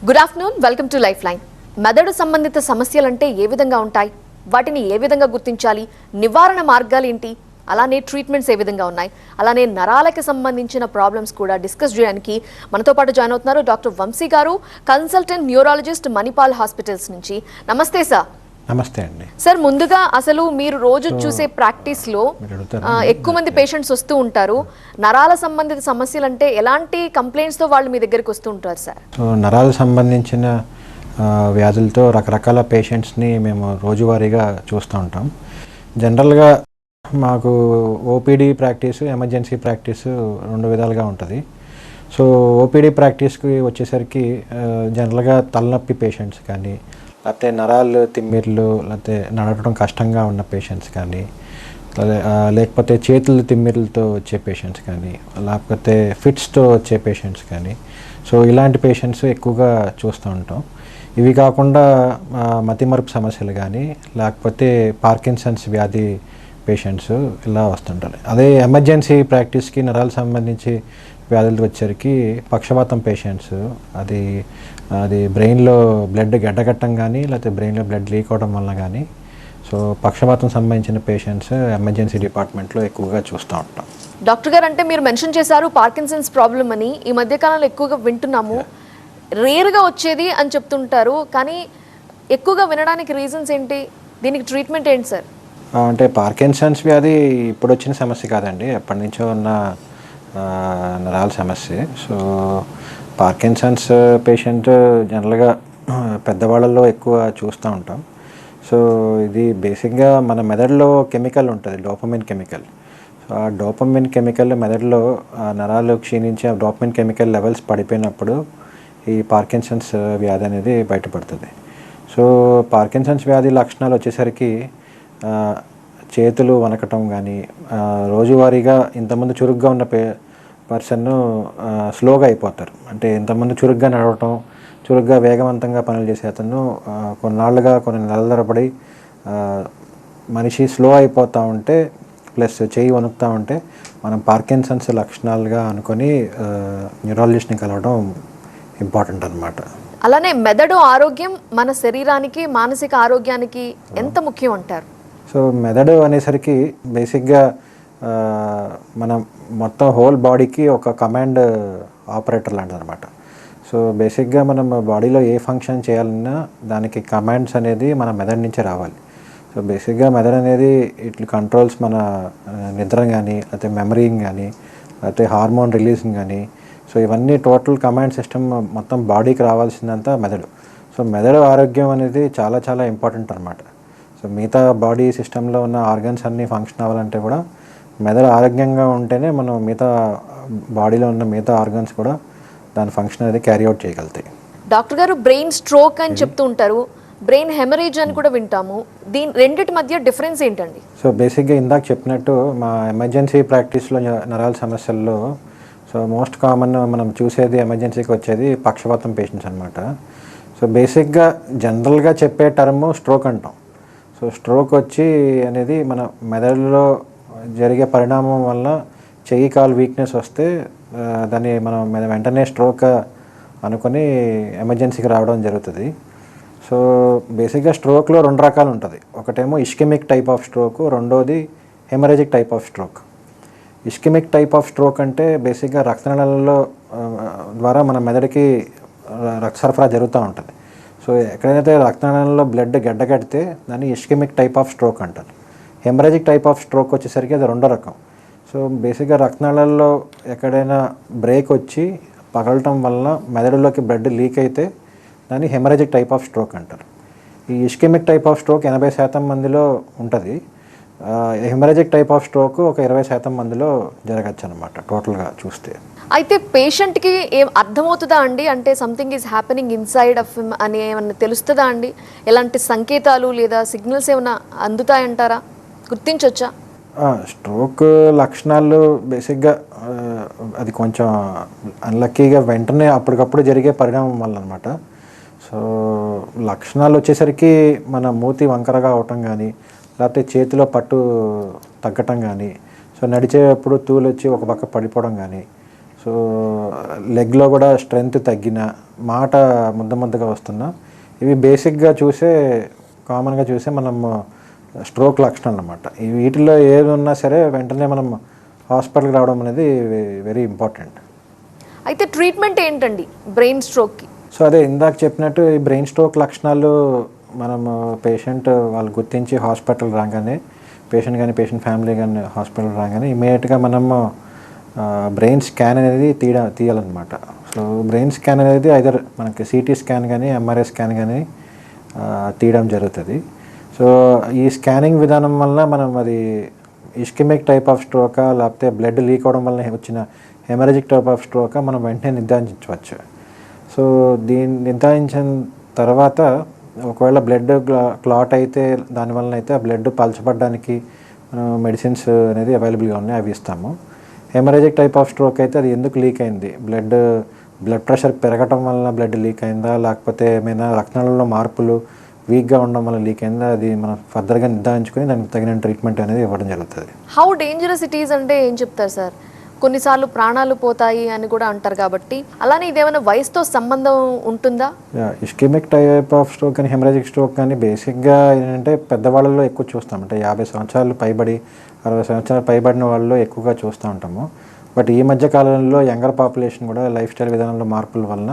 Good afternoon, welcome to life line. మెదడు సంబంధిత సమస్యలంటే ఏ విధంగా ఉంటాయి, వాటిని ఏ విధంగా గుర్తించాలి, నివారణ మార్గాలు ఏంటి, అలానే ట్రీట్మెంట్స్ ఏ విధంగా ఉన్నాయి, అలానే నరాలకి సంబంధించిన ప్రాబ్లమ్స్ కూడా డిస్కస్ చేయడానికి మనతో పాటు జాయిన్ అవుతున్నారు డాక్టర్ వంశీ గారు, కన్సల్టెంట్ న్యూరాలజిస్ట్ మణిపాల్ హాస్పిటల్స్ నుంచి. నమస్తే సార్. నమస్తే అండి సార్, ముందుగా అసలు మీరు రోజు చూసే ప్రాక్టీస్లో ఎక్కువ మంది పేషెంట్స్ వస్తూ ఉంటారు. నరాల సంబంధిత సమస్యలు అంటే ఎలాంటి కంప్లైంట్స్తో వాళ్ళు మీ దగ్గరికి వస్తూ ఉంటారు సార్? సో నరాల సంబంధించిన వ్యాధులతో రకరకాల పేషెంట్స్ని మేము రోజువారీగా చూస్తూ ఉంటాం. జనరల్గా మాకు ఓపీడీ ప్రాక్టీసు, ఎమర్జెన్సీ ప్రాక్టీసు రెండు విధాలుగా ఉంటుంది. సో ఓపీడీ ప్రాక్టీస్కి వచ్చేసరికి జనరల్గా తలనొప్పి పేషెంట్స్ కానీ, లేకపోతే నరాలు తిమ్మిర్లు, లేకపోతే నడవడం కష్టంగా ఉన్న పేషెంట్స్ కానీ, లేకపోతే చేతులు తిమ్మిర్లతో వచ్చే పేషెంట్స్ కానీ, లేకపోతే ఫిట్స్తో వచ్చే పేషెంట్స్ కానీ, సో ఇలాంటి పేషెంట్స్ ఎక్కువగా చూస్తూ ఉంటాం. ఇవి కాకుండా మతిమరుపు సమస్యలు కానీ, లేకపోతే పార్కిన్సన్స్ వ్యాధి పేషెంట్స్ ఇలా వస్తుంటారు. అదే ఎమర్జెన్సీ ప్రాక్టీస్కి నరాలకు సంబంధించి వ్యాధులకు వచ్చేసరికి పక్షవాతం పేషెంట్స్, అది బ్రెయిన్లో బ్లడ్ గడ్డగట్టం కానీ, లేకపోతే బ్రెయిన్లో బ్లడ్ లీక్ అవడం వల్ల కానీ, సో పక్షవాతం సంబంధించిన పేషెంట్స్ ఎమర్జెన్సీ డిపార్ట్మెంట్లో ఎక్కువగా చూస్తూ ఉంటాం. డాక్టర్ గారు, అంటే మీరు మెన్షన్ చేశారు పార్కిన్సన్స్ ప్రాబ్లం అని, ఈ మధ్యకాలంలో ఎక్కువగా వింటున్నాము. రేర్గా వచ్చేది అని చెప్తుంటారు, కానీ ఎక్కువగా వినడానికి రీజన్స్ ఏంటి, దీనికి ట్రీట్మెంట్ ఏంటి సార్? అంటే పార్కిన్సన్స్ వ్యాధి ఇప్పుడు వచ్చిన సమస్య కాదండి, ఎప్పటి నుంచో ఉన్న నరాల సమస్య. సో పార్కిన్సన్స్ పేషెంట్ జనరల్గా పెద్దవాళ్ళల్లో ఎక్కువ చూస్తూ ఉంటాం. సో ఇది బేసిక్గా మన మెదడులో కెమికల్ ఉంటుంది, డోపమిన్ కెమికల్. సో ఆ డోపమిన్ కెమికల్ మెదడులో నరాలు క్షీణించి ఆ డోపమిన్ కెమికల్ లెవెల్స్ పడిపోయినప్పుడు ఈ పార్కిన్సన్స్ వ్యాధి అనేది బయటపడుతుంది. సో పార్కిన్సన్స్ వ్యాధి లక్షణాలు వచ్చేసరికి చేతులు వణకటం కానీ, రోజువారీగా ఇంతకుముందు చురుగ్గా ఉన్న పర్సన్ స్లోగా అయిపోతారు. అంటే ఇంతకుముందు చురుగ్గా నడవటం, చురుగ్గా వేగవంతంగా పనులు చేసే అతను కొన్నాళ్ళుగా కొన్ని నెలల తరబడి మనిషి స్లో అయిపోతూ ఉంటే, ప్లస్ చేయి వణుకుతూ ఉంటే మనం పార్కిన్సన్స్ లక్షణాలుగా అనుకొని న్యూరాలజిస్ట్ని కలవడం ఇంపార్టెంట్ అన్నమాట. అలానే మెదడు ఆరోగ్యం మన శరీరానికి, మానసిక ఆరోగ్యానికి ఎంత ముఖ్యం అంటారు? సో మెదడు అనేసరికి బేసిక్గా మనం మొత్తం హోల్ బాడీకి ఒక కమాండ్ ఆపరేటర్ లాంటిది అనమాట. సో బేసిక్గా మనం బాడీలో ఏ ఫంక్షన్ చేయాలన్నా దానికి కమాండ్స్ అనేది మన మెదడు నుంచే రావాలి. సో బేసిక్గా మెదడు అనేది ఇట్లా కంట్రోల్స్ మన నిద్ర కానీ, లేకపోతే మెమరీని కానీ, లేకపోతే హార్మోన్ రిలీజింగ్ కానీ, సో ఇవన్నీ టోటల్ కమాండ్ సిస్టమ్ మొత్తం బాడీకి రావాల్సిందంతా మెదడు. సో మెదడు ఆరోగ్యం అనేది చాలా చాలా ఇంపార్టెంట్ అనమాట. సో మిగతా బాడీ సిస్టంలో ఉన్న ఆర్గన్స్ అన్నీ ఫంక్షన్ అవ్వాలంటే కూడా మెదడు ఆరోగ్యంగా ఉంటేనే మనం మిగతా బాడీలో ఉన్న మిగతా ఆర్గన్స్ కూడా దాని ఫంక్షన్ అనేది క్యారీ అవుట్ చేయగలుగుతాయి. డాక్టర్ గారు, బ్రెయిన్ స్ట్రోక్ అని చెప్తూ ఉంటారు, బ్రెయిన్ హెమరేజ్ అని కూడా వింటాము. దీని రెండిటి మధ్య డిఫరెన్స్ ఏంటండి? సో బేసిక్గా ఇందాక చెప్పినట్టు మా ఎమర్జెన్సీ ప్రాక్టీస్లో నరాల సమస్యల్లో సో మోస్ట్ కామన్ మనం చూసేది ఎమర్జెన్సీకి వచ్చేది పక్షవాతం పేషెంట్స్ అనమాట. సో బేసిక్గా జనరల్గా చెప్పే టర్మ్ స్ట్రోక్ అంటాం. సో స్ట్రోక్ అనేది మన మెదడులో జరిగే పరిణామం వల్ల చెయ్యి కాలు వీక్నెస్ వస్తే దాన్ని మనం వెంటనే స్ట్రోక్ అనుకొని ఎమర్జెన్సీకి రావడం జరుగుతుంది. సో బేసిక్గా స్ట్రోక్లో రెండు రకాలు ఉంటుంది. ఒకటేమో ఇస్కెమిక్ టైప్ ఆఫ్ స్ట్రోక్, రెండోది haemorrhagic type of stroke. Ischaemic type of stroke అంటే బేసిక్గా రక్తనాళాలలో ద్వారా మన మెదడుకి రక్త సరఫరా జరుగుతూ ఉంటుంది. సో ఎక్కడైతే రక్తనాళాలలో బ్లడ్ గడ్డగడితే దాన్ని ఇస్కెమిక్ టైప్ ఆఫ్ స్ట్రోక్ అంటారు. హెమరేజిక్ టైప్ ఆఫ్ స్ట్రోక్ వచ్చేసరికి అది రెండో రకం. సో బేసిక్గా రక్తనాళాలలో ఎక్కడైనా బ్రేక్ వచ్చి పగలటం వల్ల మెదడులోకి బ్లడ్ లీక్ అయితే దాన్ని హెమరేజిక్ టైప్ ఆఫ్ స్ట్రోక్ అంటారు. ఈ ఇస్కెమిక్ టైప్ ఆఫ్ స్ట్రోక్ 80% మందిలో ఉంటుంది. హెమరేజిక్ టైప్ ఆఫ్ స్ట్రోక్ ఒక 20% మందిలో జరగచ్చు అనమాట టోటల్గా చూస్తే. అయితే పేషెంట్కి ఏం అర్థమవుతుందా అండి? అంటే something is happening inside of him అని ఏమన్నా తెలుస్తుందా అండి? ఎలాంటి సంకేతాలు లేదా సిగ్నల్స్ ఏమైనా అందుతాయంటారా, గుర్తించవచ్చా? స్ట్రోక్ లక్షణాలు బేసిక్గా అది కొంచెం అన్లక్కీగా వెంటనే అప్పటికప్పుడు జరిగే పరిణామం వల్ల అనమాట. సో లక్షణాలు వచ్చేసరికి మన మూతి వంకరగా అవటం కానీ, లేకపోతే చేతిలో పట్టు తగ్గటం కానీ, సో నడిచేటప్పుడు తూలు వచ్చి ఒక పక్క పడిపోవడం కానీ, సో సో లెగ్లో కూడా స్ట్రెంగ్త్ తగ్గిన, మాట ముద్దగా వస్తున్నా, ఇవి బేసిక్గా కామన్గా చూసే మనం స్ట్రోక్ లక్షణాలు అన్నమాట. ఈ వీటిలో ఏది ఉన్నా సరే వెంటనే మనం హాస్పిటల్కి రావడం అనేది వెరీ ఇంపార్టెంట్. అయితే ట్రీట్మెంట్ ఏంటండి బ్రెయిన్ స్ట్రోక్కి? సో అదే ఇందాక చెప్పినట్టు ఈ బ్రెయిన్ స్ట్రోక్ లక్షణాలు మనం పేషెంట్ వాళ్ళు గుర్తించి హాస్పిటల్ రాగానే, పేషెంట్ కానీ పేషెంట్ ఫ్యామిలీ కానీ హాస్పిటల్ రాగానే ఇమీడియట్గా మనము బ్రెయిన్ స్కాన్ అనేది తీయాలన్నమాట. సో బ్రెయిన్ స్కాన్ అనేది ఐదర్ మనకి సిటీ స్కాన్ కానీ ఎంఆర్ఐ స్కాన్ కానీ తీయడం జరుగుతుంది. సో ఈ స్కానింగ్ విధానం వల్ల మనం అది ఇస్కెమిక్ టైప్ ఆఫ్ స్ట్రోకా లేకపోతే బ్లడ్ లీక్ అవడం వల్ల వచ్చిన హెమరేజిక్ టైప్ ఆఫ్ స్ట్రోకా మనం వెంటనే నిర్ధారించవచ్చు. సో దీన్ని నిర్ధారించిన తర్వాత ఒకవేళ బ్లడ్ క్లాట్ అయితే దానివల్ల అయితే ఆ బ్లడ్ పలచబడడానికి మెడిసిన్స్ అనేది అవైలబుల్గా ఉన్నాయి, అవి ఇస్తాము. హెమరేజిక్ టైప్ ఆఫ్ స్ట్రోక్ అయితే అది ఎందుకు లీక్ అయింది, బ్లడ్ ప్రెషర్ పెరగటం వల్ల బ్లడ్ లీక్ అయిందా, లేకపోతే ఏమైనా రక్తనాళాల్లో మార్పులు వీక్గా ఉండడం వల్ల లీక్ అయిందా, అది మనం ఫర్దర్గా నిర్ధారించుకొని దానికి తగిన ట్రీట్మెంట్ అనేది ఇవ్వడం జరుగుతుంది. హౌ డేంజరస్ ఇట్ ఈజ్ అంటే ఏం చెప్తారు సార్? కొన్నిసార్లు ప్రాణాలు పోతాయి అని కూడా అంటారు కాబట్టి, అలానే ఇదేమైనా వయసుతో సంబంధం ఉంటుందా? ఇస్కెమిక్ టైప్ ఆఫ్ స్ట్రోక్ కానీ హెమరేజిక్ స్ట్రోక్ కానీ బేసిక్గా ఏంటంటే పెద్దవాళ్ళలో ఎక్కువ చూస్తాం. అంటే 50 సంవత్సరాలు పైబడి 60 సంవత్సరాలు పైబడిన వాళ్ళలో ఎక్కువగా చూస్తూ ఉంటాము. బట్ ఈ మధ్య కాలంలో యంగర్ పాపులేషన్ కూడా లైఫ్ స్టైల్ విధానంలో మార్పుల వలన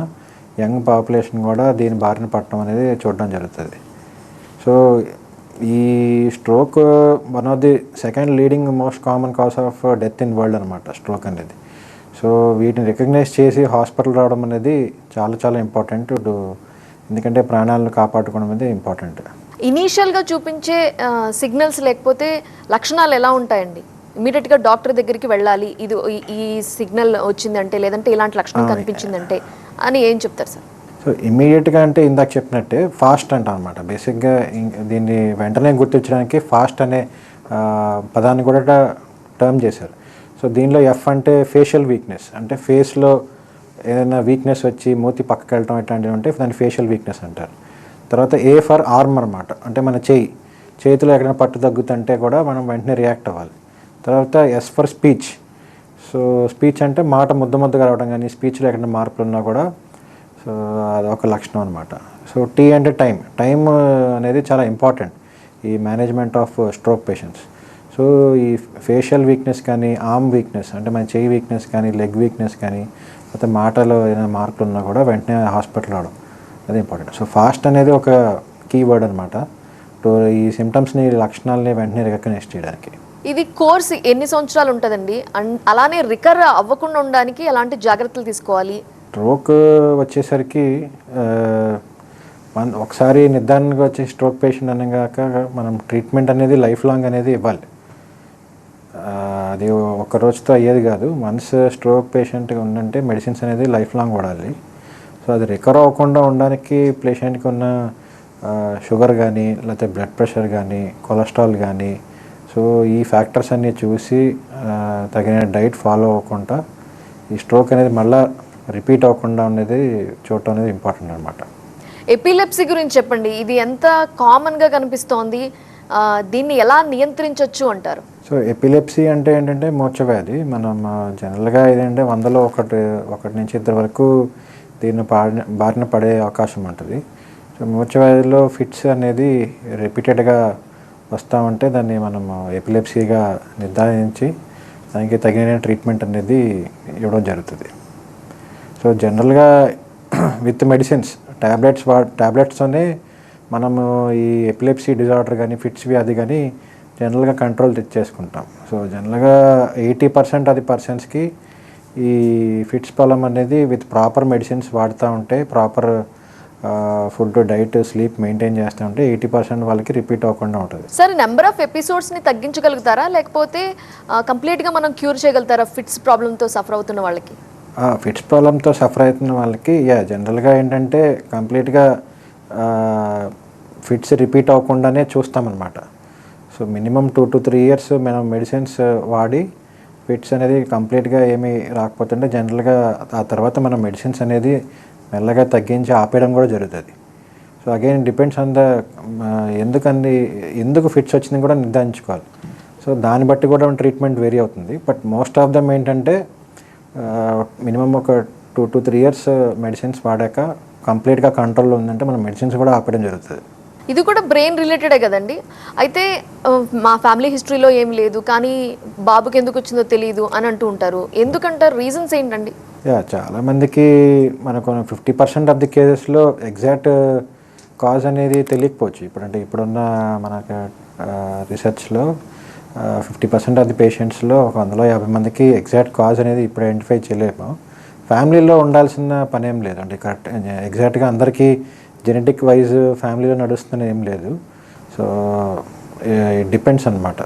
యంగ్ పాపులేషన్ కూడా దీని బారిన పడటం అనేది చూడడం జరుగుతుంది. సో ఈ stroke one of the second leading most common cause of death in world అనమాట స్ట్రోక్ అనేది. సో వీటిని రికగ్నైజ్ చేసి హాస్పిటల్ రావడం అనేది చాలా ఇంపార్టెంట్. ఎందుకంటే ప్రాణాలను కాపాడుకోవడం అనేది ఇంపార్టెంట్. ఇనీషియల్గా చూపించే సిగ్నల్స్ లేకపోతే లక్షణాలు ఎలా ఉంటాయండి? ఇమీడియట్గా డాక్టర్ దగ్గరికి వెళ్ళాలి, ఇది ఈ సిగ్నల్ వచ్చిందంటే లేదంటే ఇలాంటి లక్షణం కనిపించిందంటే అని ఏం చెప్తారు సార్? సో ఇమ్మీడియట్గా అంటే ఇందాక చెప్పినట్టే ఫాస్ట్ అంటాం అనమాట. బేసిక్గా దీన్ని వెంటనే గుర్తించడానికి ఫాస్ట్ అనే పదాన్ని కూడా టర్మ్ చేశారు. సో దీనిలో ఎఫ్ అంటే ఫేషియల్ వీక్నెస్, అంటే ఫేస్లో ఏదైనా వీక్నెస్ వచ్చి మూతి పక్కకి వెళ్ళటం ఇట్లాంటివి ఉంటే దాన్ని ఫేషియల్ వీక్నెస్ అంటారు. తర్వాత ఏ ఫర్ ఆర్మ్ అనమాట, అంటే మన చేతిలో ఎక్కడైనా పట్టు తగ్గుతుంటే కూడా మనం వెంటనే రియాక్ట్ అవ్వాలి. తర్వాత S for speech. So speech అంటే మాట ముద్దగా రావడం కానీ స్పీచ్లో ఎక్కడైనా మార్పులు ఉన్నా కూడా సో అదొక లక్షణం అనమాట. సో టీ అంటే టైం అనేది చాలా ఇంపార్టెంట్ ఈ management of stroke patients. So ఈ ఫేషియల్ వీక్నెస్ కానీ ఆర్మ్ వీక్నెస్ అంటే మన చెయ్యి వీక్నెస్ కానీ లెగ్ వీక్నెస్ కానీ లేకపోతే మాటలో ఏదైనా మార్పులు ఉన్నా కూడా వెంటనే హాస్పిటల్ రావడం అది ఇంపార్టెంట్. సో ఫాస్ట్ అనేది ఒక కీవర్డ్ అనమాట ఈ సిమ్టమ్స్ని లక్షణాలని వెంటనే రికగ్నైజ్ చేయడానికి. ఇది కోర్స్ ఎన్ని సంవత్సరాలు ఉంటుందండి? అలానే రికర్ అవ్వకుండా ఉండడానికి ఎలాంటి జాగ్రత్తలు తీసుకోవాలి? స్ట్రోక్ వచ్చేసరికి ఒకసారి నిర్ధారణగా వచ్చే స్ట్రోక్ పేషెంట్ అనగాక మనం ట్రీట్మెంట్ అనేది లైఫ్ లాంగ్ అనేది ఇవ్వాలి. అది ఒక రోజుతో అయ్యేది కాదు. వన్స్ స్ట్రోక్ పేషెంట్ ఉందంటే మెడిసిన్స్ అనేది లైఫ్ లాంగ్ వాడాలి. సో అది రికవర్ అవ్వకుండా ఉండడానికి పేషెంట్కి ఉన్న షుగర్ కానీ లేకపోతే బ్లడ్ ప్రెషర్ కానీ కొలెస్ట్రాల్ కానీ సో ఈ ఫ్యాక్టర్స్ అన్నీ చూసి తగిన డైట్ ఫాలో అవ్వకుండా ఈ స్ట్రోక్ అనేది మళ్ళీ రిపీట్ అవ్వకుండా అనేది చూడటం అనేది ఇంపార్టెంట్ అనమాట. ఎపిలెప్సీ గురించి చెప్పండి. ఇది ఎంత కామన్గా కనిపిస్తోంది, దీన్ని ఎలా నియంత్రించవచ్చు అంటారు? సో ఎపిలెప్సీ అంటే ఏంటంటే మూర్ఛవ్యాధి. మనం జనరల్గా ఏంటంటే 100లో ఒకటి నుంచి 2 వరకు దీన్ని బారిన పడే అవకాశం ఉంటుంది. సో మూర్ఛవ్యాధిలో ఫిట్స్ అనేది రిపీటెడ్గా వస్తామంటే దాన్ని మనం ఎపిలెప్సీగా నిర్ధారించి దానికి తగిన ట్రీట్మెంట్ అనేది ఇవ్వడం జరుగుతుంది. సో జనరల్గా విత్ మెడిసిన్స్ ట్యాబ్లెట్స్తోనే మనము ఈ ఎపిలెప్సీ డిజార్డర్ కానీ ఫిట్స్ వ్యాధి కానీ జనరల్గా కంట్రోల్ తెచ్చేసుకుంటాం. సో జనరల్గా 80% అది పర్సన్స్కి ఈ ఫిట్స్ ప్రాబ్లం అనేది విత్ ప్రాపర్ మెడిసిన్స్ వాడుతూ ఉంటే proper food diet sleep maintain చేస్తూ ఉంటే 80% వాళ్ళకి రిపీట్ అవ్వకుండా ఉంటుంది. సార్ నెంబర్ ఆఫ్ ఎపిసోడ్స్ని తగ్గించగలుగుతారా లేకపోతే కంప్లీట్గా మనం క్యూర్ చేయగలుగుతారా ఫిట్స్ ప్రాబ్లంతో సఫర్ అవుతున్న వాళ్ళకి? ఫిట్స్ ప్రాబ్లంతో సఫర్ అవుతున్న వాళ్ళకి జనరల్గా ఏంటంటే కంప్లీట్గా ఫిట్స్ రిపీట్ అవ్వకుండానే చూస్తామన్నమాట. సో మినిమం 2 to 3 years మనం మెడిసిన్స్ వాడి ఫిట్స్ అనేది కంప్లీట్గా ఏమీ రాకపోతుంటే జనరల్గా ఆ తర్వాత మనం మెడిసిన్స్ అనేది మెల్లగా తగ్గించి ఆపేయడం కూడా జరుగుతుంది. So again depends on the ఎందుకు ఫిట్స్ వచ్చింది కూడా నిర్ధారించుకోవాలి. సో దాన్ని బట్టి కూడా ట్రీట్మెంట్ వేరీ అవుతుంది. బట్ మోస్ట్ ఆఫ్ దమ్ ఏంటంటే మినిమం ఒక 2 to 3 years మెడిసిన్స్ వాడాక కంప్లీట్గా కంట్రోల్లో ఉందంటే మనం మెడిసిన్స్ కూడా ఆపడం జరుగుతుంది. ఇది కూడా బ్రెయిన్ రిలేటెడే కదండి. అయితే మా ఫ్యామిలీ హిస్టరీలో ఏం లేదు కానీ బాబుకి ఎందుకు వచ్చిందో తెలియదు అని అంటూ ఉంటారు. ఎందుకంటారు? రీజన్స్ ఏంటండి? చాలామందికి మనకు 50% ఆఫ్ ది కేసెస్లో ఎగ్జాక్ట్ కాజ్ అనేది తెలియకపోవచ్చు. ఇప్పుడున్న మనకు రీసెర్చ్లో 50% ఆఫ్ ది పేషెంట్స్లో 150 మందికి ఎగ్జాక్ట్ కాజ్ అనేది ఇప్పుడు ఐడెంటిఫై చేయలేము. ఫ్యామిలీలో ఉండాల్సిన పని ఏం లేదు అంటే కరెక్ట్ ఎగ్జాక్ట్గా అందరికీ జెనెటిక్ వైజ్ ఫ్యామిలీలో నడుస్తుందని ఏం లేదు. సో ఇట్ డిపెండ్స్ అనమాట.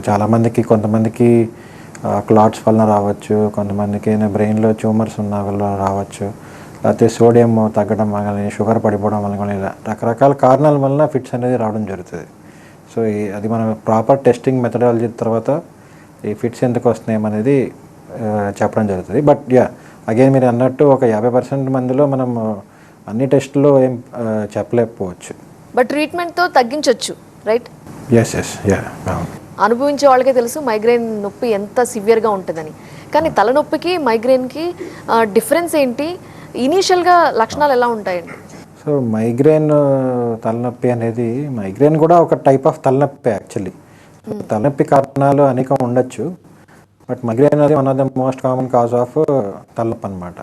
చాలామందికి కొంతమందికి క్లాట్స్ వలన రావచ్చు, కొంతమందికి బ్రెయిన్లో ట్యూమర్స్ ఉన్న వల్ల రావచ్చు, లేకపోతే సోడియం తగ్గడం వల్ల, షుగర్ పడిపోవడం వల్ల కానీ ఇలా రకరకాల కారణాల వలన ఫిట్స్ అనేది రావడం జరుగుతుంది. సో అది మనం ప్రాపర్ టెస్టింగ్ మెథడాలజీ తర్వాత ఈ ఫిట్స్ ఎందుకు వస్తున్నాయి అనేది చెప్పడం జరుగుతుంది. బట్ అగైన్ మీరు అన్నట్టు ఒక 50% మందిలో మనం అన్ని టెస్టుల్లో ఏం చెప్పలేకపోవచ్చు. బట్ ట్రీట్మెంట్తో తగ్గించవచ్చు, రైట్? ఎస్ అనుభవించే వాళ్ళకే తెలుసు మైగ్రేన్ నొప్పి ఎంత సివియర్గా ఉంటుందని. కానీ తలనొప్పికి మైగ్రేన్కి డిఫరెన్స్ ఏంటి? ఇనీషియల్గా లక్షణాలు ఎలా ఉంటాయండి? సో మైగ్రేన్ తలనొప్పి అనేది మైగ్రేన్ కూడా ఒక టైప్ ఆఫ్ తలనొప్పి యాక్చువల్లీ. తలనొప్పి కారణాలు అనేకం ఉండొచ్చు, బట్ మైగ్రేన్ అనేది one of the most common cause of తలనొప్పి అనమాట.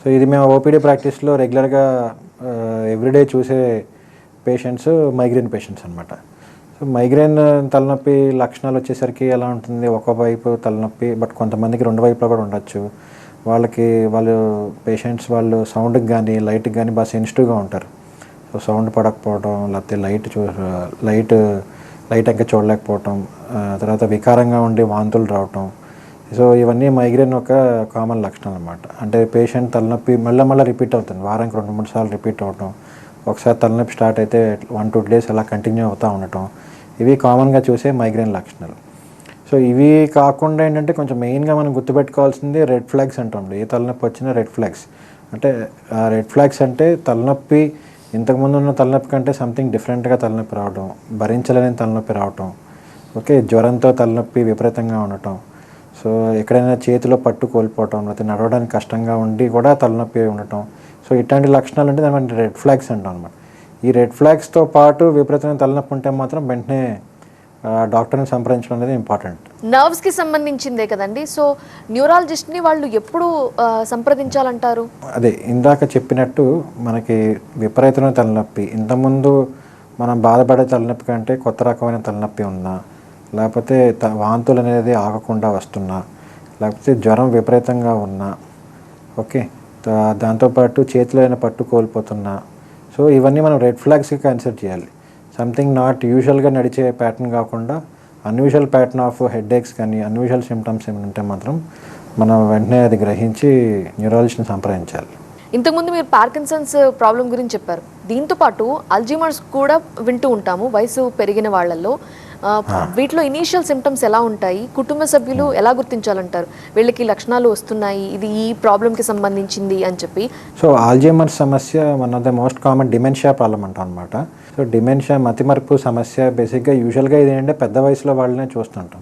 సో ఇది మేము ఓపీడీ ప్రాక్టీస్లో రెగ్యులర్గా ఎవ్రీడే చూసే పేషెంట్స్ మైగ్రేన్ పేషెంట్స్ అనమాట. సో మైగ్రేన్ తలనొప్పి లక్షణాలు వచ్చేసరికి ఎలా ఉంటుంది, ఒక వైపు తలనొప్పి, బట్ కొంతమందికి రెండు వైపులో కూడా ఉండొచ్చు. వాళ్ళు పేషెంట్స్ వాళ్ళు సౌండ్కి కానీ లైట్కి కానీ బాగా సెన్సిటివ్గా ఉంటారు. సో సౌండ్ పడకపోవడం, లేకపోతే లైట్ ఇంకా చూడలేకపోవటం, తర్వాత వికారంగా ఉండి వాంతులు రావటం. సో ఇవన్నీ మైగ్రేన్ ఒక కామన్ లక్షణాలు అనమాట. అంటే పేషెంట్ తలనొప్పి మళ్ళీ రిపీట్ అవుతుంది, వారానికి 2-3 సార్లు రిపీట్ అవటం, ఒకసారి తలనొప్పి స్టార్ట్ అయితే 1-2 days అలా కంటిన్యూ అవుతూ ఉండటం, ఇవి కామన్గా చూసే మైగ్రేన్ లక్షణాలు. సో ఇవి కాకుండా ఏంటంటే కొంచెం మెయిన్గా మనం గుర్తుపెట్టుకోవాల్సింది రెడ్ ఫ్లాగ్స్ అంటాం. ఏ తలనొప్పి వచ్చినా రెడ్ ఫ్లాగ్స్ అంటే రెడ్ ఫ్లాగ్స్ అంటే తలనొప్పి ఇంతకుముందు ఉన్న తలనొప్పి కంటే సంథింగ్ డిఫరెంట్గా తలనొప్పి రావడం, భరించలేని తలనొప్పి రావటం, ఓకే, జ్వరంతో తలనొప్పి విపరీతంగా ఉండటం, సో ఎక్కడైనా చేతిలో పట్టు కోల్పోవటం, లేకపోతే నడవడానికి కష్టంగా ఉండి కూడా తలనొప్పి ఉండటం. సో ఇట్లాంటి లక్షణాలు అంటే దాని రెడ్ ఫ్లాగ్స్ అంటాం అనమాట. ఈ రెడ్ ఫ్లాగ్స్తో పాటు విపరీతమైన తలనొప్పి ఉంటే మాత్రం వెంటనే డాక్టర్ని సంప్రదించడం అనేది ఇంపార్టెంట్. నర్వ్స్కి సంబంధించిందే కదండి. సో న్యూరాలజిస్ట్ని వాళ్ళు ఎప్పుడు సంప్రదించాలంటారు? అదే ఇందాక చెప్పినట్టు మనకి విపరీతమైన తలనొప్పి, ఇంతకుముందు మనం బాధపడే తలనొప్పి కంటే కొత్త రకమైన తలనొప్పి ఉన్నా, లేకపోతే వాంతులు అనేది ఆగకుండా వస్తున్నా, లేకపోతే జ్వరం విపరీతంగా ఉన్నా, ఓకే, దాంతోపాటు చేతిలో అయినా పట్టు కోల్పోతున్నా, సో ఇవన్నీ మనం రెడ్ ఫ్లాగ్స్కి కన్సిడర్ చేయాలి. సంథింగ్ నాట్ యూజువల్గా నడిచే ప్యాటర్న్ కాకుండా అన్యూజువల్ ప్యాటర్న్ ఆఫ్ హెడ్ఏక్స్ కానీ అన్యూజువల్ సిమ్టమ్స్ ఏమైనా ఉంటే మాత్రం మనం వెంటనే అది గ్రహించి న్యూరాలజిస్ట్ని సంప్రదించాలి. ఇంతకుముందు మీరు పార్కిన్సన్స్ ప్రాబ్లం గురించి చెప్పారు. దీంతో పాటు అల్జీమర్స్ కూడా వింటూ ఉంటాము వయసు పెరిగిన వాళ్ళల్లో. వీటిలో ఇనీషియల్ సిమ్టమ్స్ ఎలా ఉంటాయి? కుటుంబ సభ్యులు ఎలా గుర్తించాలంటారు వీళ్ళకి లక్షణాలు వస్తున్నాయి, ఇది ఈ ప్రాబ్లంకి సంబంధించింది అని చెప్పి? సో ఆల్జీమర్స్ సమస్య one of the most common dementia problem అంటాం అనమాట. సో డిమెన్షియా మతిమరుపు సమస్య బేసిక్గా యూజువల్గా ఇది ఏంటంటే పెద్ద వయసులో వాళ్ళనే చూస్తుంటాం.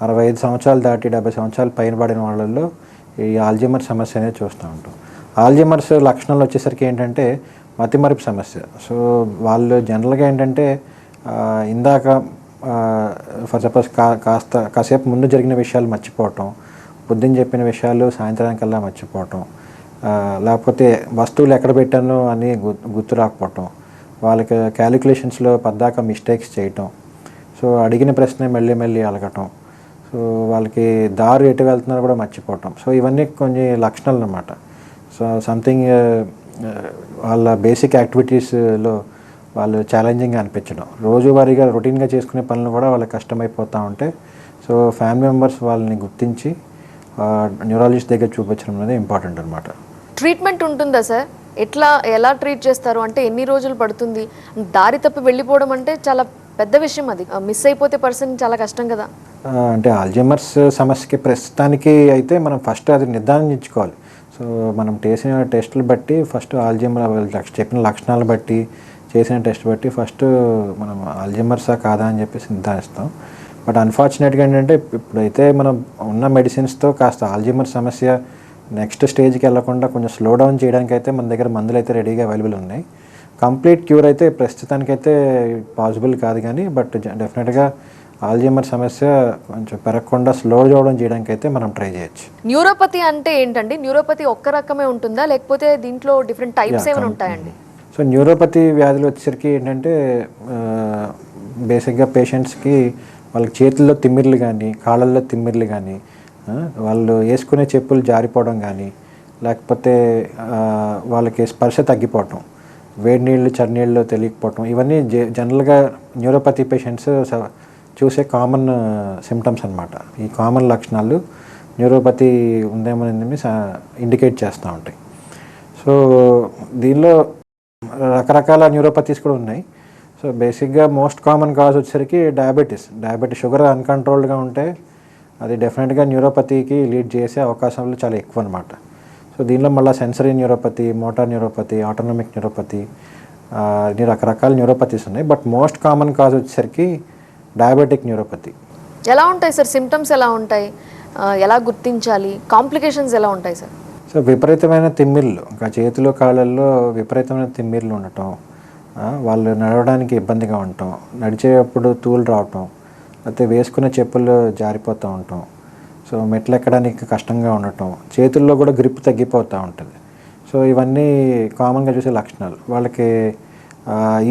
65 సంవత్సరాలు దాటి 70 సంవత్సరాలు పైన పడిన వాళ్ళల్లో ఈ ఆల్జీమర్స్ సమస్య అనేది చూస్తూ ఉంటాం. ఆల్జీమర్స్ లక్షణాలు వచ్చేసరికి ఏంటంటే మతిమరుపు సమస్య. సో వాళ్ళు జనరల్గా ఏంటంటే ఇందాక ఫర్ సపోజ్ కాసేపు ముందు జరిగిన విషయాలు మర్చిపోవటం, పొద్దున్న చెప్పిన విషయాలు సాయంత్రానికల్లా మర్చిపోవటం, లేకపోతే వస్తువులు ఎక్కడ పెట్టానో అని గుర్తు రాకపోవటం, వాళ్ళకి క్యాలిక్యులేషన్స్లో పద్దాక మిస్టేక్స్ చేయటం, సో అడిగిన ప్రశ్న మళ్ళీ అలగటం, సో వాళ్ళకి దారి ఎటు వెళ్తున్నారో కూడా మర్చిపోవటం. సో ఇవన్నీ కొన్ని లక్షణాలు అన్నమాట. సో సంథింగ్ వాళ్ళ బేసిక్ యాక్టివిటీస్లో వాళ్ళు ఛాలెంజింగ్గా అనిపించడం, రోజువారీగా రొటీన్గా చేసుకునే పనులు కూడా వాళ్ళకి కష్టమైపోతూ ఉంటే సో ఫ్యామిలీ మెంబర్స్ వాళ్ళని గుర్తించి న్యూరాలజిస్ట్ దగ్గర చూపించడం అనేది ఇంపార్టెంట్ అనమాట. ట్రీట్మెంట్ ఉంటుందా సార్? ఎలా ట్రీట్ చేస్తారు? అంటే ఎన్ని రోజులు పడుతుంది? దారి తప్పి వెళ్ళిపోవడం అంటే చాలా పెద్ద విషయం, అది మిస్ అయిపోతే పర్సన్ చాలా కష్టం కదా. అంటే ఆల్జీమర్స్ సమస్యకి ప్రస్తుతానికి అయితే మనం ఫస్ట్ అది నిర్ధారించుకోవాలి. సో మనం చేసిన టెస్టులు బట్టి ఫస్ట్ ఆల్జీమర్ చెప్పిన లక్షణాలు బట్టి చేసిన టెస్ట్ బట్టి ఫస్ట్ మనం ఆల్జీమర్సా కాదా అని చెప్పేసి నిర్ధారిస్తాం. బట్ అన్ఫార్చునేట్గా ఏంటంటే ఇప్పుడైతే మనం ఉన్న మెడిసిన్స్తో కాస్త ఆల్జీమర్ సమస్య నెక్స్ట్ స్టేజ్కి వెళ్ళకుండా కొంచెం స్లో డౌన్ చేయడానికి అయితే మన దగ్గర మందులు అయితే రెడీగా అవైలబుల్ ఉన్నాయి. కంప్లీట్ క్యూర్ అయితే ప్రస్తుతానికైతే పాసిబుల్ కాదు, కానీ బట్ డెఫినెట్గా ఆల్జీమర్ సమస్య కొంచెం పెరగకుండా స్లో డౌన్ చేయడానికి అయితే మనం ట్రై చేయొచ్చు. న్యూరోపతి అంటే ఏంటండి? న్యూరోపతి ఒక్క రకమే ఉంటుందా లేకపోతే దీంట్లో డిఫరెంట్ టైప్స్ ఏమైనా ఉంటాయండి? సో న్యూరోపతి వ్యాధులు వచ్చేసరికి ఏంటంటే బేసిక్గా పేషెంట్స్కి వాళ్ళకి చేతుల్లో తిమ్మిర్లు కానీ కాళ్ళల్లో తిమ్మిర్లు కానీ వాళ్ళు వేసుకునే చెప్పులు జారిపోవడం కానీ లేకపోతే వాళ్ళకి స్పర్శ తగ్గిపోవటం, వేడి నీళ్ళు చన్నీళ్ళు తెలియకపోవటం, ఇవన్నీ జనరల్గా న్యూరోపతి పేషెంట్స్ చూసే కామన్ సిమ్టమ్స్ అన్నమాట. ఈ కామన్ లక్షణాలు న్యూరోపతి ఉందేమో ఇండికేట్ చేస్తూ ఉంటాయి. సో దీనిలో రకరకాల న్యూరోపతీస్ కూడా ఉన్నాయి. సో బేసిక్గా మోస్ట్ కామన్ కాజ్ వచ్చేసరికి డయాబెటీస్. షుగర్ అన్కంట్రోల్డ్గా ఉంటే అది డెఫినెట్గా న్యూరోపతికి లీడ్ చేసే అవకాశాలు చాలా ఎక్కువ అనమాట. సో దీనిలో మళ్ళీ sensory neuropathy, motor neuropathy, autonomic neuropathy, ఇన్ని రకరకాల న్యూరోపతీస్ ఉన్నాయి. బట్ మోస్ట్ కామన్ కాజ్ వచ్చేసరికి డయాబెటిక్ న్యూరోపతి. ఎలా ఉంటాయి సార్ సిమ్టమ్స్? ఎలా ఉంటాయి? ఎలా గుర్తించాలి? కాంప్లికేషన్స్ ఎలా ఉంటాయి సార్? సో విపరీతమైన తిమ్మిర్లు, ఇంకా చేతులు కాళ్ళల్లో విపరీతమైన తిమ్మిర్లు ఉండటం, వాళ్ళు నడవడానికి ఇబ్బందిగా ఉండటం, నడిచేటప్పుడు తూలు రావటం, లేకపోతే వేసుకున్న చెప్పులు జారిపోతూ ఉండటం, సో మెట్లు ఎక్కడానికి కష్టంగా ఉండటం, చేతుల్లో కూడా గ్రిప్ తగ్గిపోతూ ఉంటుంది. సో ఇవన్నీ కామన్గా చూసే లక్షణాలు. వాళ్ళకి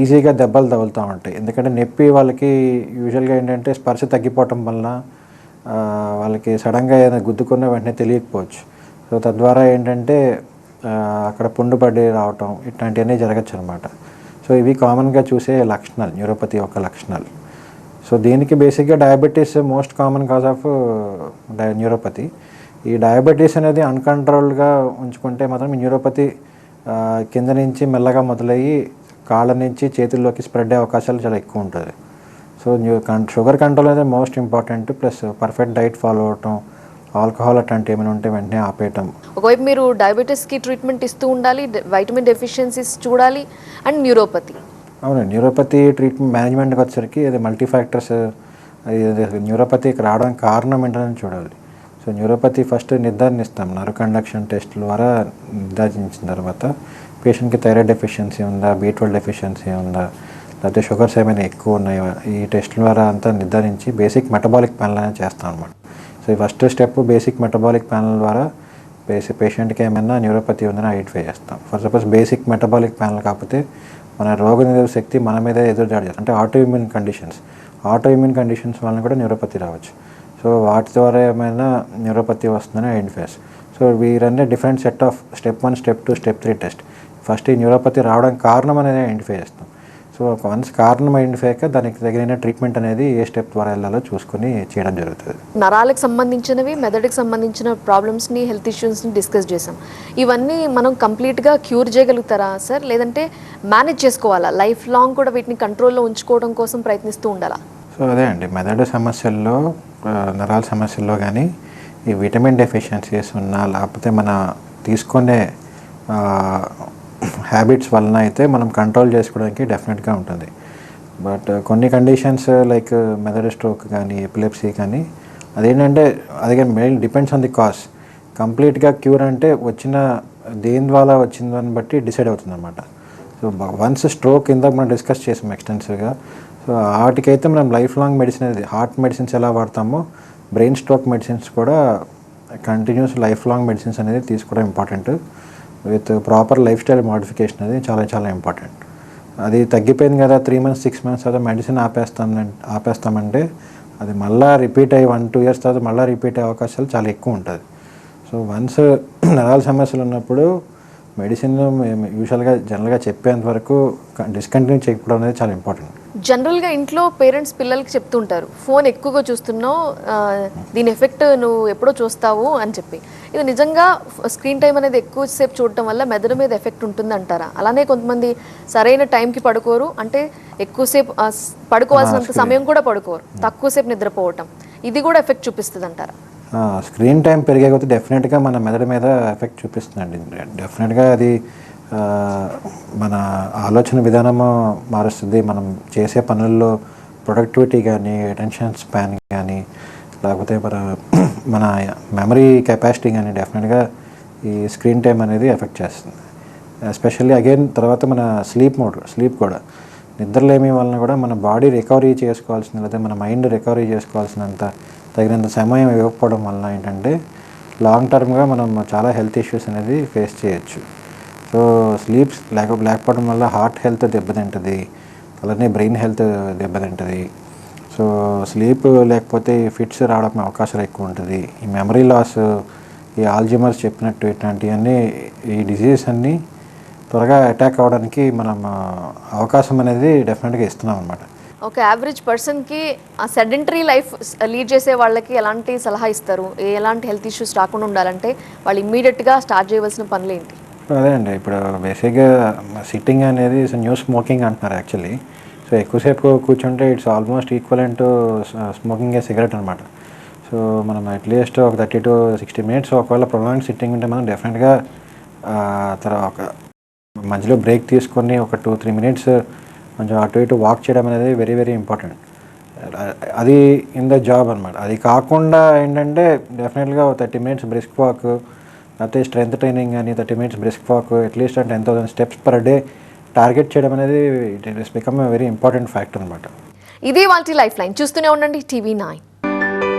ఈజీగా దెబ్బలు తగులుతూ ఉంటాయి. ఎందుకంటే నొప్పి వాళ్ళకి యూజువల్గా ఏంటంటే స్పర్శ తగ్గిపోవటం వలన వాళ్ళకి సడన్గా ఏదైనా గుద్దుకున్న వెంటనే తెలియకపోవచ్చు. సో తద్వారా ఏంటంటే అక్కడ పుండు పడి రావటం ఇట్లాంటివన్నీ జరగచ్చు అనమాట. సో ఇవి కామన్గా చూసే లక్షణాలు, న్యూరోపతి యొక్క లక్షణాలు. సో దీనికి బేసిక్గా diabetes most common cause of neuropathy. ఈ డయాబెటీస్ అనేది అన్కంట్రోల్డ్గా ఉంచుకుంటే మాత్రం ఈ న్యూరోపతి కింద నుంచి మెల్లగా మొదలయ్యి కాళ్ళ నుంచి చేతుల్లోకి స్ప్రెడ్ అయ్యే అవకాశాలు చాలా ఎక్కువ ఉంటుంది. సో షుగర్ కంట్రోల్ అనేది most important. Plus perfect diet follow అవటం, ఆల్కహాల్ అట్లాంటి ఏమైనా ఉంటే వెంటనే ఆపేయటం. ఒకవైపు మీరు డయాబెటీస్కి ట్రీట్మెంట్ ఇస్తూ ఉండాలి, వైటమిన్ డెఫిషియన్సీస్ చూడాలి, అండ్ న్యూరోపతి. అవును, న్యూరోపతి ట్రీట్మెంట్ మేనేజ్మెంట్కి వచ్చేసరికి అది మల్టీ ఫ్యాక్టర్స్. న్యూరోపతికి రావడానికి కారణం ఏంటని చూడాలి. సో న్యూరోపతి ఫస్ట్ నిర్ధారణిస్తాం. నర్వ్ కండక్షన్ టెస్ట్ ద్వారా నిర్ధారించిన తర్వాత పేషెంట్కి థైరాయిడ్ డెఫిషియన్సీ ఉందా, B12 డెఫిషియన్సీ ఉందా, లేకపోతే షుగర్స్ ఏమైనా ఎక్కువ ఉన్నాయా, ఈ టెస్ట్ ద్వారా అంతా నిర్ధారించి బేసిక్ మెటబాలిక్ ప్యానల్ అనేది చేస్తాం అనమాట. సో ఈ first step basic metabolic panel ద్వారా పేషెంట్కి ఏమైనా న్యూరోపతి ఉందని ఐడెంటిఫై చేస్తాం. For suppose basic metabolic panel కాకపోతే మన రోగనిరోధక శక్తి మన మీద ఎదురుదాడి చేస్తాం. అంటే ఆటోఇమ్యూన్ కండిషన్స్ వలన కూడా న్యూరోపతి రావచ్చు. సో వాటి ద్వారా ఏమైనా న్యూరోపతి వస్తుందని ఐడెంటిఫై చేస్తాం. సో వీరన్నీ different set of step 1, step 2, step 3 test. First ఈ న్యూరోపతి రావడానికి కారణం అనేది ఐడెంటిఫై చేస్తాం. సో వన్స్ కారణం ఐడెంటిఫై అయ్యాక దానికి తగిన ట్రీట్మెంట్ అనేది ఏ స్టెప్ ద్వారా వెళ్ళాలో చూసుకొని చేయడం జరుగుతుంది. నరాలకు సంబంధించినవి, మెదడుకి సంబంధించిన ప్రాబ్లమ్స్ని, హెల్త్ ఇష్యూస్ని డిస్కస్ చేసాం. ఇవన్నీ మనం కంప్లీట్గా క్యూర్ చేయగలుగుతారా సార్, లేదంటే మేనేజ్ చేసుకోవాలా? లైఫ్ లాంగ్ కూడా వీటిని కంట్రోల్లో ఉంచుకోవడం కోసం ప్రయత్నిస్తూ ఉండాలా? సో అదే అండి, మెదడు సమస్యల్లో, నరాల సమస్యల్లో కానీ ఈ విటమిన్ డెఫిషియన్సీస్ ఉన్నా, లేకపోతే మన తీసుకునే హ్యాబిట్స్ వలన అయితే మనం కంట్రోల్ చేసుకోవడానికి డెఫినెట్గా ఉంటుంది. బట్ కొన్ని కండిషన్స్ లైక్ మెదడు స్ట్రోక్ కానీ, ఎపిలెప్సీ కానీ, అదేంటంటే అది main depends on the cause. కంప్లీట్గా క్యూర్ అంటే వచ్చిన దేని ద్వారా వచ్చిందని బట్టి డిసైడ్ అవుతుంది అనమాట. సో వన్స్ స్ట్రోక్ ఇందాక మనం డిస్కస్ చేసాం ఎక్స్టెన్సివ్గా. సో వాటికైతే మనం లైఫ్ లాంగ్ మెడిసిన్ అనేది, హార్ట్ మెడిసిన్స్ ఎలా వాడతామో బ్రెయిన్ స్ట్రోక్ మెడిసిన్స్ కూడా కంటిన్యూస్ లైఫ్ లాంగ్ మెడిసిన్స్ అనేది తీసుకోవడం important. With proper life style modification అనేది చాలా చాలా ఇంపార్టెంట్. అది తగ్గిపోయింది కదా 3 months 6 months తర్వాత మెడిసిన్ ఆపేస్తామంటే అది మళ్ళీ రిపీట్ అయ్యి 1-2 years తర్వాత మళ్ళీ రిపీట్ అయ్యే అవకాశాలు చాలా ఎక్కువ ఉంటుంది. సో వన్స్ నరాల సమస్యలు ఉన్నప్పుడు మెడిసిన్ యూజువల్గా జనరల్గా చెప్పేంత వరకు డిస్కంటిన్యూ చేయకపోవడం అనేది చాలా ఇంపార్టెంట్. జనరల్గా ఇంట్లో పేరెంట్స్ పిల్లలకి చెప్తుంటారు, ఫోన్ ఎక్కువగా చూస్తున్నావు, దీని ఎఫెక్ట్ నువ్వు ఎప్పుడో చూస్తావు అని చెప్పి. ఇది నిజంగా స్క్రీన్ టైం అనేది ఎక్కువసేపు చూడటం వల్ల మెదడు మీద ఎఫెక్ట్ ఉంటుంది అంటారా? అలానే కొంతమంది సరైన టైంకి పడుకోరు, అంటే ఎక్కువసేపు పడుకోవాల్సినంత సమయం కూడా పడుకోరు, తక్కువసేపు నిద్రపోవటం, ఇది కూడా ఎఫెక్ట్ చూపిస్తుంది అంటారా? స్క్రీన్ టైం పెరిగే కొద్దీ డెఫినెట్గా మన మెదడు మీద ఎఫెక్ట్ చూపిస్తుందండి. డెఫినెట్గా అది మన ఆలోచన విధానము మారుస్తుంది. మనం చేసే పనుల్లో ప్రొడక్టివిటీ కానీ, అటెన్షన్ స్పాన్ కానీ, లేకపోతే మన మెమరీ కెపాసిటీ కానీ డెఫినెట్గా ఈ స్క్రీన్ టైం అనేది ఎఫెక్ట్ చేస్తుంది. ఎస్పెషల్లీ అగైన్ తర్వాత మన స్లీప్ కూడా నిద్రలేమి వలన కూడా మన బాడీ రికవరీ చేసుకోవాల్సిన లేదా మన మైండ్ రికవరీ చేసుకోవాల్సినంత తగినంత సమయం ఇవ్వకపోవడం వలన ఏంటంటే లాంగ్ టర్మ్గా మనం చాలా హెల్త్ ఇష్యూస్ అనేది ఫేస్ చేయొచ్చు. సో స్లీప్ లేకపోవడం వల్ల హార్ట్ హెల్త్ దెబ్బతింటుంది, అలానే బ్రెయిన్ హెల్త్ దెబ్బతింటుంది. సో స్లీప్ లేకపోతే ఫిట్స్ రావడం అవకాశాలు ఎక్కువ ఉంటుంది. ఈ మెమరీ లాస్, ఈ ఆల్జీమర్స్ చెప్పినట్టు ఇట్లాంటివన్నీ ఈ డిసీజెస్ అన్నీ త్వరగా అటాక్ అవ్వడానికి మనం అవకాశం అనేది డెఫినెట్గా ఇస్తున్నాం అనమాట. ఒక యావరేజ్ పర్సన్కి ఆ సెడెంటరీ లైఫ్ లీడ్ చేసే వాళ్ళకి ఎలాంటి సలహా ఇస్తారు? ఎలాంటి హెల్త్ ఇష్యూస్ రాకుండా ఉండాలంటే వాళ్ళు ఇమ్మీడియట్గా స్టార్ట్ చేయవలసిన పనులు ఏంటి? అదే అండి, ఇప్పుడు బేసిక్గా సిట్టింగ్ అనేది న్యూ స్మోకింగ్ అంటున్నారు యాక్చువల్లీ. సో ఎక్కువసేపు కూర్చుంటే it's almost equivalent to smoking A cigarette అనమాట. సో మనం అట్లీస్ట్ ఒక 30 to 60 minutes ఒకవేళ ప్రొలాంగ్ సిట్టింగ్ ఉంటే మనం డెఫినెట్గా తర్వాత ఒక మధ్యలో బ్రేక్ తీసుకొని ఒక 2-3 minutes కొంచెం అటు ఇటు వాక్ చేయడం అనేది వెరీ వెరీ ఇంపార్టెంట్. అది ఇన్ ద జాబ్ అనమాట. అది కాకుండా ఏంటంటే డెఫినెట్గా 30 minutes బ్రిస్క్ వాక్, లేకపోతే స్ట్రెంత్ ట్రైనింగ్ అని 30 minutes brisk walk, at least 10,000 steps per day target చేయడం అనేది it is become a very important factor అనమాట. ఇది వాటి లైఫ్ లైన్. చూస్తూనే ఉండండి TV9.